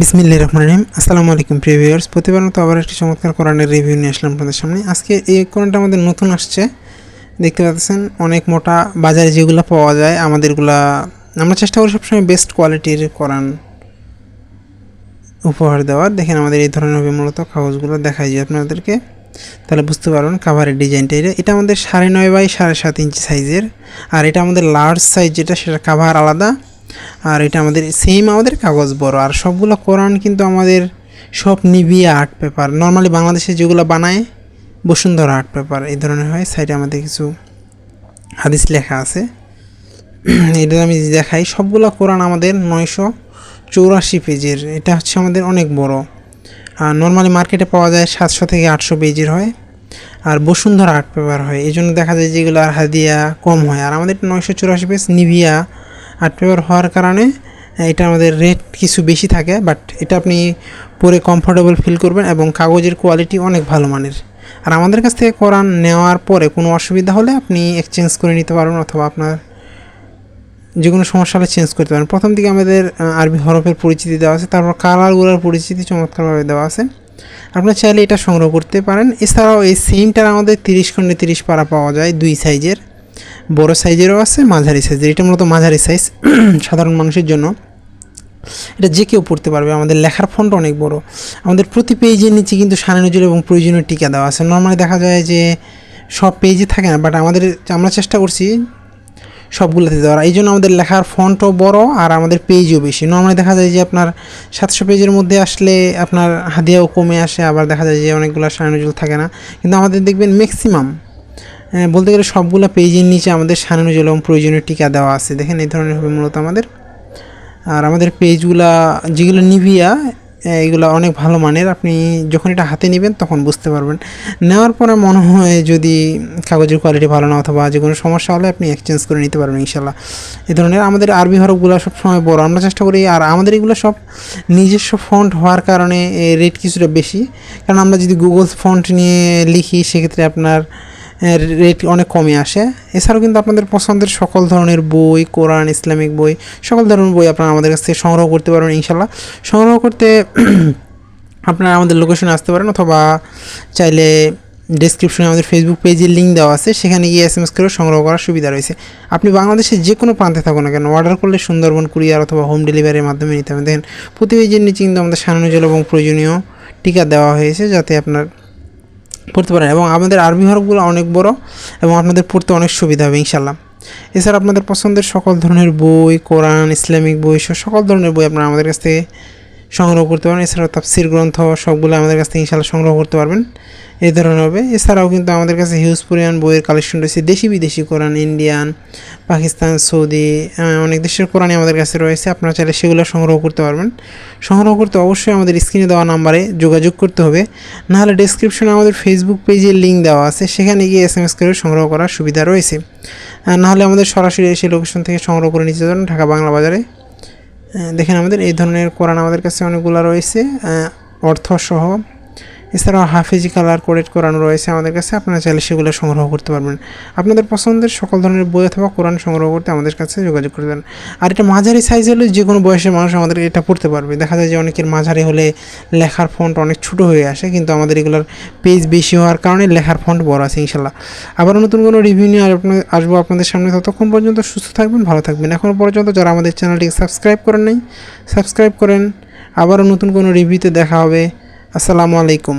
বিসমিল্লাহির রহমানির রহিম। আসসালামু আলাইকুম প্রিয় ভিউয়ার্স, প্রতিবার মতো আবার একটি চমৎকার কোরআনের রিভিউ নিয়ে আসলাম আপনাদের সামনে। আজকে এই কোরআনটা আমাদের নতুন আসছে, দেখতে পাচ্ছেন অনেক মোটা। বাজারে যেগুলো পাওয়া যায় আমাদেরগুলা আমরা চেষ্টা করি সবসময় বেস্ট কোয়ালিটির কোরআন উপহার দেওয়ার। দেখেন আমাদের এই ধরনের হবে মূলত কাগজগুলো, দেখাই যে আপনাদেরকে, তাহলে বুঝতে পারবেন কাভারের ডিজাইনটা। এটা আমাদের 9.5 বাই 7.5 ইঞ্চি সাইজের, আর এটা আমাদের লার্জ সাইজ যেটা, সেটা কাভার আলাদা, আর এটা আমাদের সেম আমাদের কাগজ বড়। আর সবগুলো কোরআন কিন্তু আমাদের সব নিভিয়া আর্ট পেপার, নর্মালি বাংলাদেশে যেগুলো বানায় বসুন্ধরা আর্ট পেপার এই ধরনের হয়। সাইডে আমাদের কিছু হাদিস লেখা আছে, এটা আমি দেখাই। সবগুলো কোরআন আমাদের 984 পেজের, এটা হচ্ছে আমাদের অনেক বড়। আর নর্মালি মার্কেটে পাওয়া যায় 700 থেকে 800 পেজের হয়, আর বসুন্ধরা আর্ট পেপার হয়, এই জন্য দেখা যায় যেগুলো আর হাদিয়া কম হয়। আর আমাদের 984 পেজ নিভিয়া আর্ট পেপার হওয়ার কারণে এটা আমাদের রেট কিছু বেশি থাকে, বাট এটা আপনি পরে কমফোর্টেবল ফিল করবেন এবং কাগজের কোয়ালিটি অনেক ভালো মানের। আর আমাদের কাছ থেকে কোরআন নেওয়ার পরে কোনো অসুবিধা হলে আপনি এক্সচেঞ্জ করে নিতে পারবেন, অথবা আপনার যে কোনো সমস্যা হলে চেঞ্জ করতে পারেন। প্রথম দিকে আমাদের আরবি হরফের পরিচিতি দেওয়া আছে, তারপর কালারগুলোর পরিচিতি চমৎকারভাবে দেওয়া আছে। আপনারা চাইলে এটা সংগ্রহ করতে পারেন। এছাড়াও এই সেমটার আমাদের 30 খণ্ডে 30 পারা পাওয়া যায়, 2 সাইজের, বড় সাইজেরও আছে, মাঝারি সাইজের। এটা মূলত মাঝারি সাইজ, সাধারণ মানুষের জন্য। এটা যে কেউ পড়তে পারবে। আমাদের লেখার ফন্ট অনেক বড়। আমাদের প্রতি পেজের নিচে কিন্তু শানে নজরুল এবং প্রয়োজনীয় টিকা দেওয়া আছে। নর্মালি দেখা যায় যে সব পেজে থাকে না, বাট আমরা চেষ্টা করছি সবগুলোতে দেওয়ার। এই জন্য আমাদের লেখার ফন্টও বড় আর আমাদের পেজও বেশি। নর্মালি দেখা যায় যে আপনার 700 পেজের মধ্যে আসলে আপনার হাদিয়াও কমে আসে, আবার দেখা যায় যে অনেকগুলো শানে নজরুল থাকে না। কিন্তু আমাদের দেখবেন ম্যাক্সিমাম, বলতে গেলে সবগুলো পেজের নিচে আমাদের শানে নজরুল এবং প্রয়োজনীয় টিকা দেওয়া আছে। দেখেন এই ধরনের হবে মূলত আমাদের। আর আমাদের পেজগুলা যেগুলো নিভিয়া, এগুলো অনেক ভালো মানের। আপনি যখন এটা হাতে নেবেন তখন বুঝতে পারবেন। নেওয়ার পরে মনে হয় যদি কাগজের কোয়ালিটি ভালো না অথবা যে কোনো সমস্যা হলে আপনি এক্সচেঞ্জ করে নিতে পারবেন ইনশাল্লাহ। এই ধরনের আমাদের আরবি হরফগুলো সবসময় বড় আমরা চেষ্টা করি। আর আমাদের এগুলো সব নিজস্ব ফন্ট হওয়ার কারণে রেট কিছুটা বেশি, কারণ আমরা যদি গুগল ফন্ট নিয়ে লিখি সেক্ষেত্রে আপনার রেট অনেক কমে আসে। এছাড়াও কিন্তু আপনাদের পছন্দের সকল ধরনের বই, কোরআন, ইসলামিক বই, সকল ধরনের বই আপনারা আমাদের কাছ থেকে সংগ্রহ করতে পারবেন ইনশাল্লাহ। সংগ্রহ করতে আপনারা আমাদের লোকেশনে আসতে পারেন, অথবা চাইলে ডেসক্রিপশনে আমাদের ফেসবুক পেজের লিঙ্ক দেওয়া আছে, সেখানে গিয়ে SMS করে সংগ্রহ করার সুবিধা রয়েছে। আপনি বাংলাদেশের যে কোনো প্রান্তে থাকুন না কেন, অর্ডার করলে সুন্দরবন কুরিয়ার অথবা হোম ডেলিভারির মাধ্যমে নিতে হবে। দেখেন প্রতি পেজের নিচে কিন্তু আমাদের শানে নজরুল এবং প্রয়োজনীয় টিকা দেওয়া হয়েছে, যাতে আপনার পড়তে পারেন। এবং আমাদের আরবি হরফগুলো অনেক বড় এবং আপনাদের পড়তে অনেক সুবিধা হবে ইনশাল্লাহ। এছাড়া আপনাদের পছন্দের সকল ধরনের বই, কোরআন, ইসলামিক বই, সকল ধরনের বই আপনারা আমাদের কাছ থেকে সংগ্রহ করতে পারবেন। এছাড়াও তাফসির গ্রন্থ সবগুলো আমাদের কাছ থেকে ইনশাল্লাহ সংগ্রহ করতে পারবেন, এই ধরনের হবে। এছাড়াও কিন্তু আমাদের কাছে হিউজ পরিমাণ বইয়ের কালেকশন রয়েছে, দেশি বিদেশি কোরআন, ইন্ডিয়ান, পাকিস্তান, সৌদি, অনেক দেশের কোরআনই আমাদের কাছে রয়েছে। আপনারা চাইলে সেগুলো সংগ্রহ করতে পারবেন। সংগ্রহ করতে অবশ্যই আমাদের স্ক্রিনে দেওয়া নাম্বারে যোগাযোগ করতে হবে, নাহলে ডেসক্রিপশনে আমাদের ফেসবুক পেজের লিঙ্ক দেওয়া আছে, সেখানে গিয়ে SMS করে সংগ্রহ করার সুবিধা রয়েছে। নাহলে আমাদের সরাসরি এসে লোকেশন থেকে সংগ্রহ করে নিতে পারেন, ঢাকা বাংলা বাজারে। দেখেন আমাদের এই ধরনের কোরআন আমাদের কাছে অনেকগুলো রয়েছে, অর্থসহ। এছাড়াও হাফেজি কালার কোডেড কোরআন রয়েছে আমাদের কাছে, আপনারা চাইলে সেগুলো সংগ্রহ করতে পারবেন। আপনাদের পছন্দের সকল ধরনের বই অথবা কোরআন সংগ্রহ করতে আমাদের কাছে যোগাযোগ করবেন। আর এটা মাঝারি সাইজ হলে যে কোনো বয়সের মানুষ আমাদের এটা পড়তে পারবে। দেখা যায় যে অনেকের মাঝারি হলে লেখার ফন্ট অনেক ছোটো হয়ে আসে, কিন্তু আমাদের এগুলোর পেজ বেশি হওয়ার কারণে লেখার ফন্ট বড় আছে ইনশাল্লাহ। আবার নতুন কোনো রিভিউ নিয়ে আসবো আপনাদের সামনে। ততক্ষণ পর্যন্ত সুস্থ থাকবেন, ভালো থাকবেন। এখনও পর্যন্ত যারা আমাদের চ্যানেলটিকে সাবস্ক্রাইব করেন নাই, সাবস্ক্রাইব করেন। আবারও নতুন কোনো রিভিউতে দেখা হবে। আসসালামু আলাইকুম।